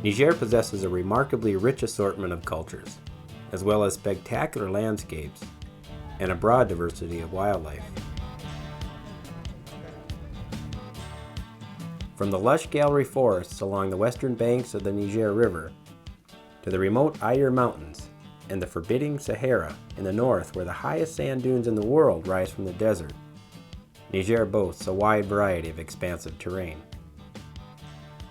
Niger possesses a remarkably rich assortment of cultures, as well as spectacular landscapes and a broad diversity of wildlife. From the lush gallery forests along the western banks of the Niger River to the remote Ayer Mountains and the forbidding Sahara in the north where the highest sand dunes in the world rise from the desert, Niger boasts a wide variety of expansive terrain.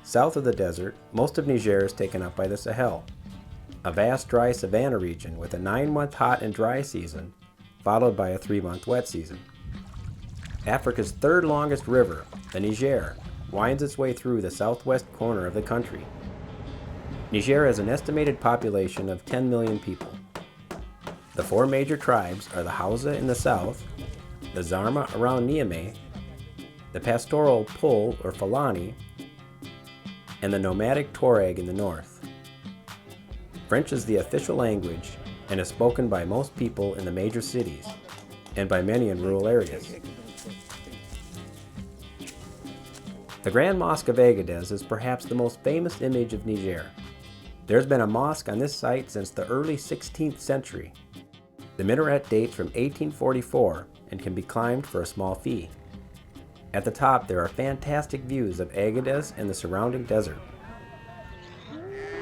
South of the desert, most of Niger is taken up by the Sahel, a vast dry savanna region with a 9-month hot and dry season followed by a 3-month wet season. Africa's third longest river, the Niger, winds its way through the southwest corner of the country. Niger has an estimated population of 10 million people. The 4 major tribes are the Hausa in the south, the Zarma around Niamey, the pastoral Pul or Fulani, and the nomadic Tuareg in the north. French is the official language and is spoken by most people in the major cities and by many in rural areas. The Grand Mosque of Agadez is perhaps the most famous image of Niger. There's been a mosque on this site since the early 16th century. The minaret dates from 1844 and can be climbed for a small fee. At the top there are fantastic views of Agadez and the surrounding desert.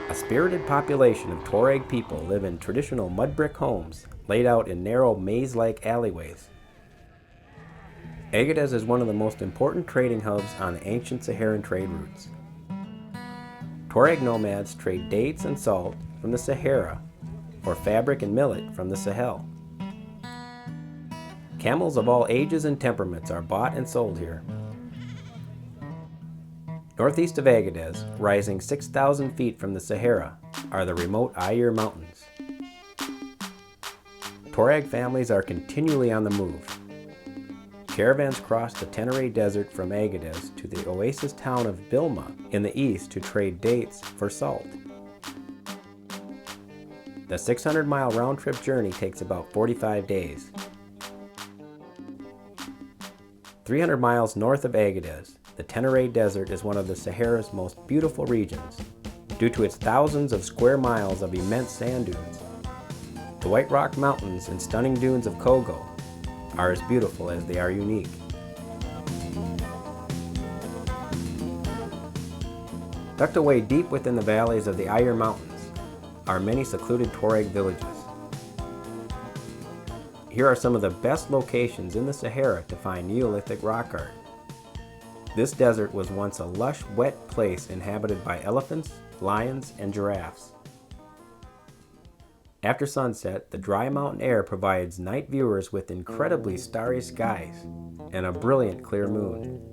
A spirited population of Tuareg people live in traditional mud brick homes laid out in narrow maze-like alleyways. Agadez is one of the most important trading hubs on the ancient Saharan trade routes. Tuareg nomads trade dates and salt from the Sahara for fabric and millet from the Sahel. Camels of all ages and temperaments are bought and sold here. Northeast of Agadez, rising 6,000 feet from the Sahara, are the remote Ayer Mountains. Tuareg families are continually on the move. Caravans cross the Tenere Desert from Agadez to the oasis town of Bilma in the east to trade dates for salt. The 600-mile round-trip journey takes about 45 days. 300 miles north of Agadez, the Tenere Desert is one of the Sahara's most beautiful regions due to its thousands of square miles of immense sand dunes. The White Rock Mountains and stunning dunes of Kogo are as beautiful as they are unique. Tucked away deep within the valleys of the Ayer Mountains are many secluded Tuareg villages. Here are some of the best locations in the Sahara to find Neolithic rock art. This desert was once a lush, wet place inhabited by elephants, lions, and giraffes. After sunset, the dry mountain air provides night viewers with incredibly starry skies and a brilliant clear moon.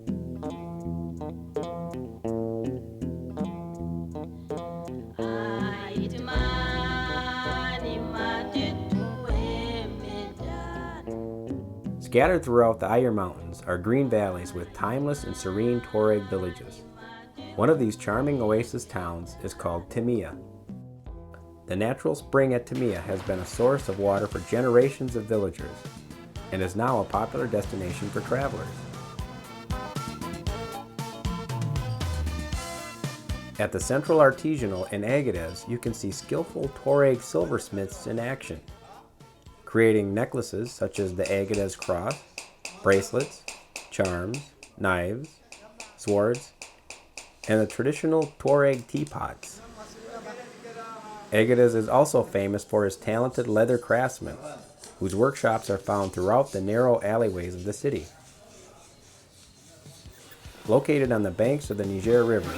Scattered throughout the Ayer Mountains are green valleys with timeless and serene Tuareg villages. One of these charming oasis towns is called Timia. The natural spring at Timia has been a source of water for generations of villagers and is now a popular destination for travelers. At the Central Artisanal in Agadez, you can see skillful Tuareg silversmiths in action, creating necklaces such as the Agadez cross, bracelets, charms, knives, swords, and the traditional Tuareg teapots. Agadez is also famous for its talented leather craftsmen, whose workshops are found throughout the narrow alleyways of the city. Located on the banks of the Niger River,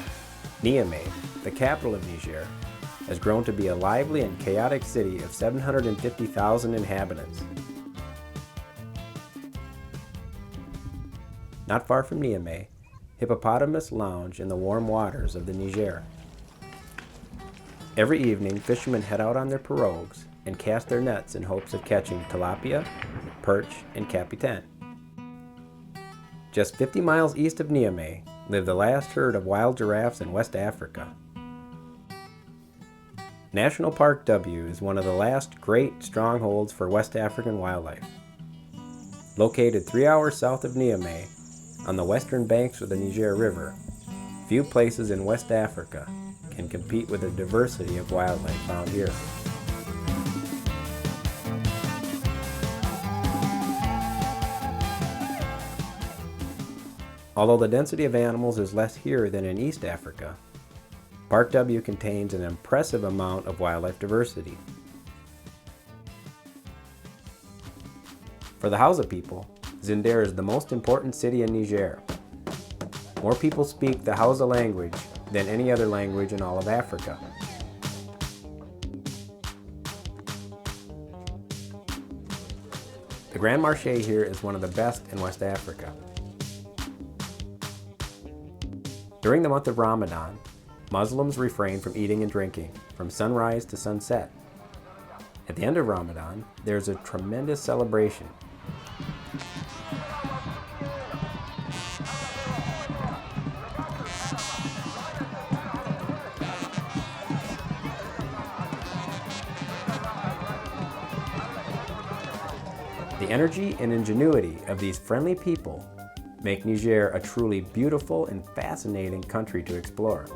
Niamey, the capital of Niger, has grown to be a lively and chaotic city of 750,000 inhabitants. Not far from Niamey, hippopotamus lounge in the warm waters of the Niger. Every evening, fishermen head out on their pirogues and cast their nets in hopes of catching tilapia, perch, and capitan. Just 50 miles east of Niamey live the last herd of wild giraffes in West Africa. National Park W is one of the last great strongholds for West African wildlife. Located 3 hours south of Niamey, on the western banks of the Niger River, few places in West Africa and compete with the diversity of wildlife found here. Although the density of animals is less here than in East Africa, Park W contains an impressive amount of wildlife diversity. For the Hausa people, Zindert is the most important city in Niger. More people speak the Hausa language than any other language in all of Africa. The Grand Marché here is one of the best in West Africa. During the month of Ramadan, Muslims refrain from eating and drinking from sunrise to sunset. At the end of Ramadan, there's a tremendous celebration. The energy and ingenuity of these friendly people make Niger a truly beautiful and fascinating country to explore.